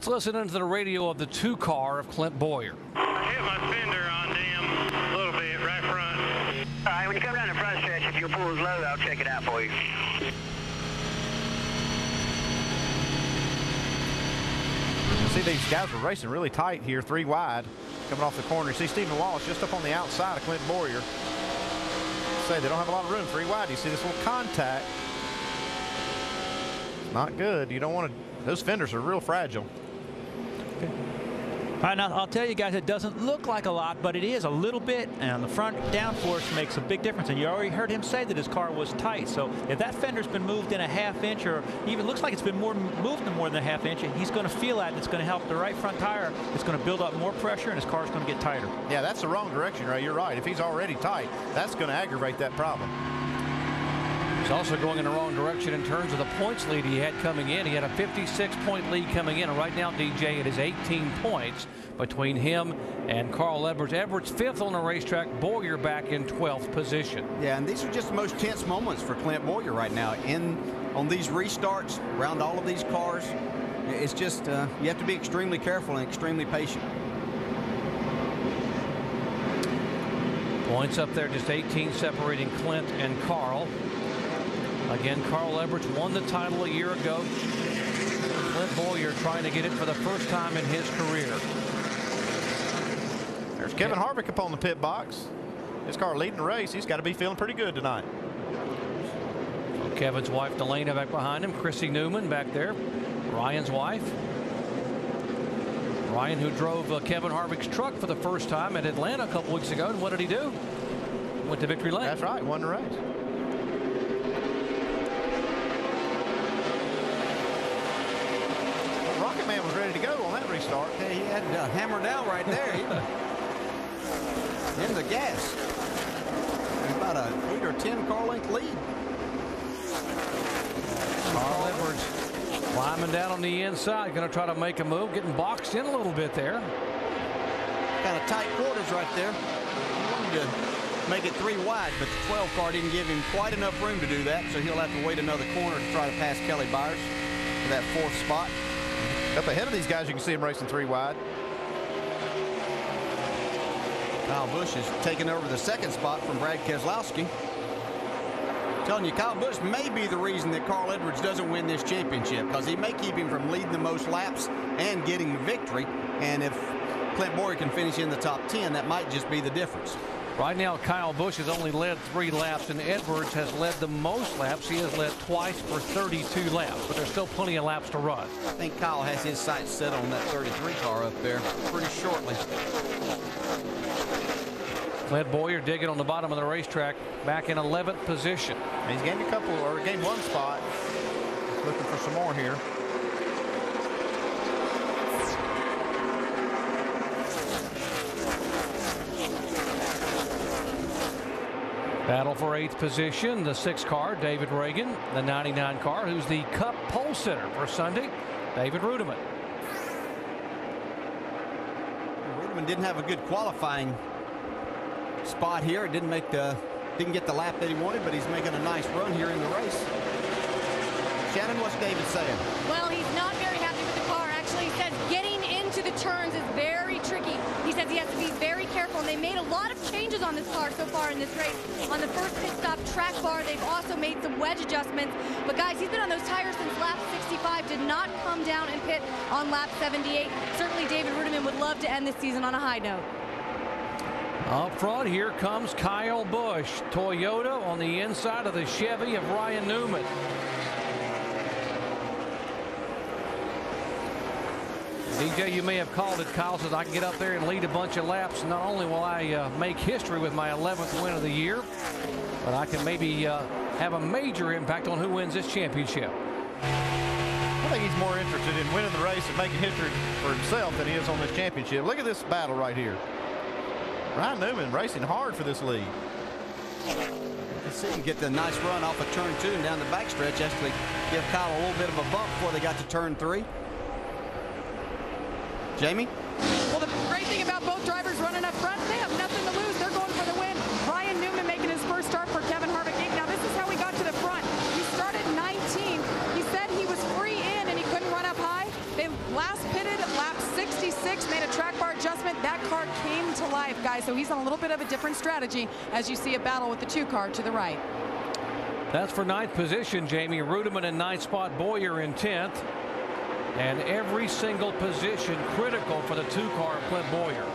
Let's listen into the radio of the 2 car of Clint Boyer. I hit my fender on them a little bit right front. All right, when you come down the front stretch, if your pool is low, I'll check it out for you. You see these guys were racing really tight here, 3 wide, coming off the corner. You see Stephen Walsh just up on the outside of Clint Boyer. Say they don't have a lot of room, 3 wide. You see this little contact. Not good. You don't want to. Those fenders are real fragile. All right, now I'll tell you guys, it doesn't look like a lot, but it is a little bit, and the front downforce makes a big difference. And you already heard him say that his car was tight. So if that fender's been moved in a ½ inch, or even looks like it's been moved in more than a ½ inch, he's going to feel that, and it's going to help the right front tire. It's going to build up more pressure, and his car's going to get tighter. Yeah, that's the wrong direction, Ray. You're right. If he's already tight, that's going to aggravate that problem. He's also going in the wrong direction in terms of the points lead he had coming in. He had a 56-point lead coming in, and right now, DJ, it is 18 points between him and Carl Edwards. Edwards 5th on the racetrack, Boyer back in 12th position. Yeah, and these are just the most tense moments for Clint Boyer right now. On these restarts, around all of these cars, it's just, you have to be extremely careful and extremely patient. Points up there, just 18 separating Clint and Carl. Again, Carl Edwards won the title a year ago. Clint Boyer trying to get it for the first time in his career. There's Kevin Harvick up on the pit box. His car leading the race. He's got to be feeling pretty good tonight. So Kevin's wife, Delana, back behind him. Chrissy Newman back there. Ryan's wife. Ryan, who drove Kevin Harvick's truck for the first time at Atlanta a couple weeks ago. And what did he do? Went to victory lane. That's right. Won the race. Rocket Man was ready to go on that restart. Hey, he had hammer down right there. In the gas. About a 8 or 10 car length lead. Carl Edwards climbing down on the inside, going to try to make a move, getting boxed in a little bit there. Kind of tight quarters right there. He wanted to make it 3 wide, but the 12 car didn't give him quite enough room to do that, so he'll have to wait another corner to try to pass Kelly Byers for that 4th spot. Up ahead of these guys, you can see him racing 3 wide. Kyle Busch is taking over the 2nd spot from Brad Keselowski. Telling you, Kyle Busch may be the reason that Carl Edwards doesn't win this championship, because he may keep him from leading the most laps and getting the victory. And if Clint Boyer can finish in the top 10, that might just be the difference. Right now, Kyle Busch has only led 3 laps, and Edwards has led the most laps. He has led twice for 32 laps, but there's still plenty of laps to run. I think Kyle has his sights set on that 33 car up there pretty shortly. Clint Boyer digging on the bottom of the racetrack, back in 11th position. He's gained a couple, or gained 1 spot. Looking for some more here. Battle for 8th position, the 6 car, David Reagan, the 99 car, who's the Cup pole sitter for Sunday, David Rudiman. Rudiman didn't have a good qualifying spot here. It didn't get the lap that he wanted, but he's making a nice run here in the race. Shannon, what's David saying? Well, he's not very happy with the car. Actually, he says getting into the turns is very tricky. He says he has to be very careful, and they made a lot of changes on this car so far in this race. On the first pit stop track bar, they've also made some wedge adjustments. But guys, he's been on those tires since lap 65, did not come down and pit on lap 78. Certainly David Rudiman would love to end this season on a high note. Up front, here comes Kyle Busch. Toyota on the inside of the Chevy of Ryan Newman. DJ, you may have called it. Kyle says I can get up there and lead a bunch of laps. Not only will I make history with my 11th win of the year, but I can maybe have a major impact on who wins this championship. I think he's more interested in winning the race and making history for himself than he is on this championship. Look at this battle right here. Ryan Newman racing hard for this lead. Let's see him get the nice run off of turn 2 and down the backstretch. Actually give Kyle a little bit of a bump before they got to turn 3. Jamie? Well, the great thing about both drivers running up front, they have nothing to lose. They're going for the win. Ryan Newman making his first start for Kevin Harvick. Now, this is how he got to the front. He started 19. He said he was free in and he couldn't run up high. They last pitted car came to life, guys. So he's on a little bit of a different strategy as you see a battle with the 2 car to the right. That's for 9th position, Jamie. Rudeman in 9th spot, Boyer in 10th. And every single position critical for the 2 car, Clint Boyer.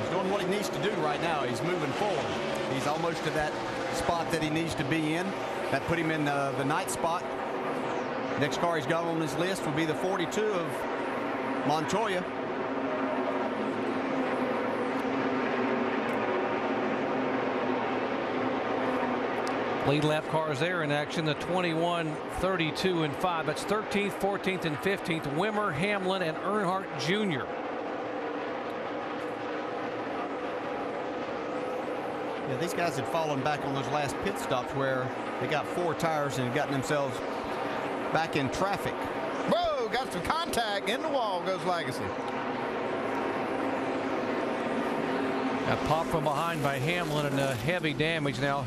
He's doing what he needs to do right now. He's moving forward. He's almost to that spot that he needs to be in. That put him in the 9th spot. Next car he's got on his list will be the 42 of Montoya. Lead lap cars there in action. The 21, 32, and 5. That's 13th, 14th, and 15th. Wimmer, Hamlin, and Earnhardt Jr. Yeah, these guys had fallen back on those last pit stops where they got 4 tires and had gotten themselves back in traffic. Whoa, got some contact. In the wall goes Legacy. Got popped from behind by Hamlin and heavy damage now.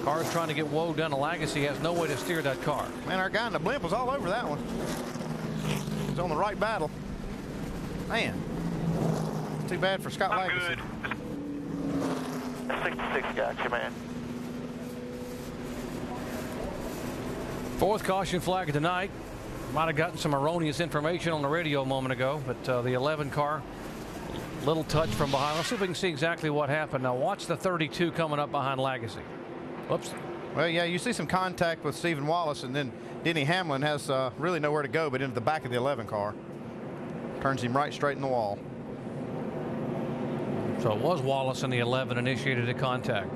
Car's trying to get woe done. Legacy has no way to steer that car. Man, our guy in the blimp was all over that one. He's on the right battle. Man, too bad for Scott Legacy. Good. 66 got you, man. 4th caution flag of the night. Might have gotten some erroneous information on the radio a moment ago, but the 11 car, little touch from behind. Let's see if we can see exactly what happened. Now watch the 32 coming up behind Legacy. Whoops. Well, yeah, you see some contact with Stephen Wallace, and then Denny Hamlin has really nowhere to go but into the back of the 11 car. Turns him right straight in the wall. So it was Wallace in the 11 initiated the contact.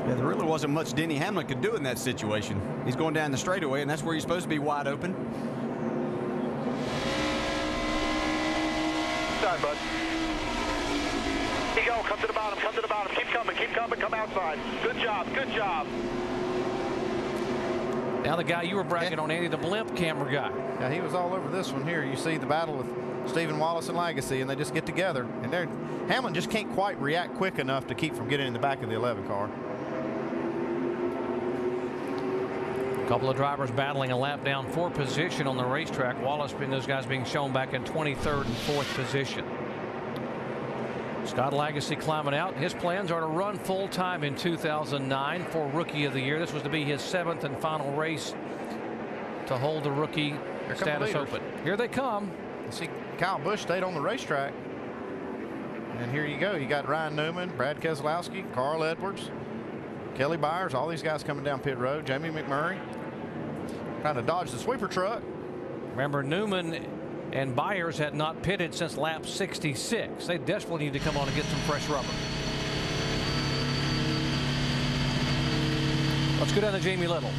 Yeah, there really wasn't much Denny Hamlin could do in that situation. He's going down the straightaway, and that's where he's supposed to be wide open. Sorry, bud. Here you go. Come to the bottom. Come to the bottom. Keep coming. Keep coming. Come outside. Good job. Good job. Now the guy you were bragging on, Andy, the blimp camera guy. Yeah, he was all over this one here. You see the battle with Stephen Wallace and Legacy, and they just get together. And Hamlin just can't quite react quick enough to keep from getting in the back of the 11 car. A couple of drivers battling a lap down for position on the racetrack. Wallace and those guys being shown back in 23rd and 4th position. Scott Legacy climbing out. His plans are to run full time in 2009 for Rookie of the Year. This was to be his 7th and final race to hold the rookie status open. Here they come. You see Kyle Busch stayed on the racetrack. And here you go. You got Ryan Newman, Brad Keselowski, Carl Edwards, Kelly Byers, all these guys coming down pit road. Jamie McMurray trying to dodge the sweeper truck. Remember, Newman and Byers had not pitted since lap 66. They desperately need to come on and get some fresh rubber. Let's go down to Jamie Little.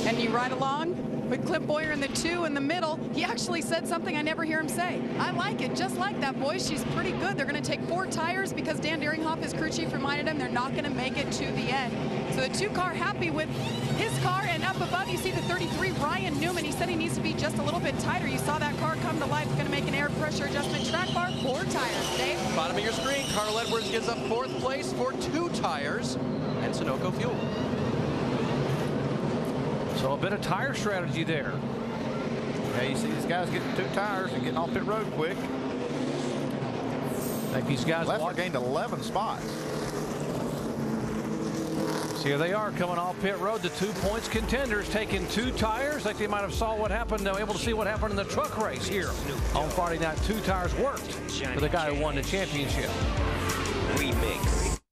And you ride along with Clint Boyer in the 2 in the middle. He actually said something I never hear him say. I like it, just like that, boys. She's pretty good. They're going to take 4 tires because Dan Deringhoff, his crew chief, reminded him they're not going to make it to the end. So the 2 car happy with his car, and up above you see the 33, Ryan Newman. He said he needs to be just a little bit tighter. You saw that car come to life. Going to make an air pressure adjustment. Track bar, 4 tires. Dave? Bottom of your screen, Carl Edwards gives up 4th place for 2 tires and Sunoco fuel. So a bit of tire strategy there. Yeah, you see these guys getting 2 tires and getting off pit road quick. Like these guys Leffler gained 11 spots. So here they are coming off pit road. The 2 points contenders taking 2 tires. Like they might have saw what happened. They were able to see what happened in the truck race here on Friday night. 2 tires worked for the guy who won the championship. Remix.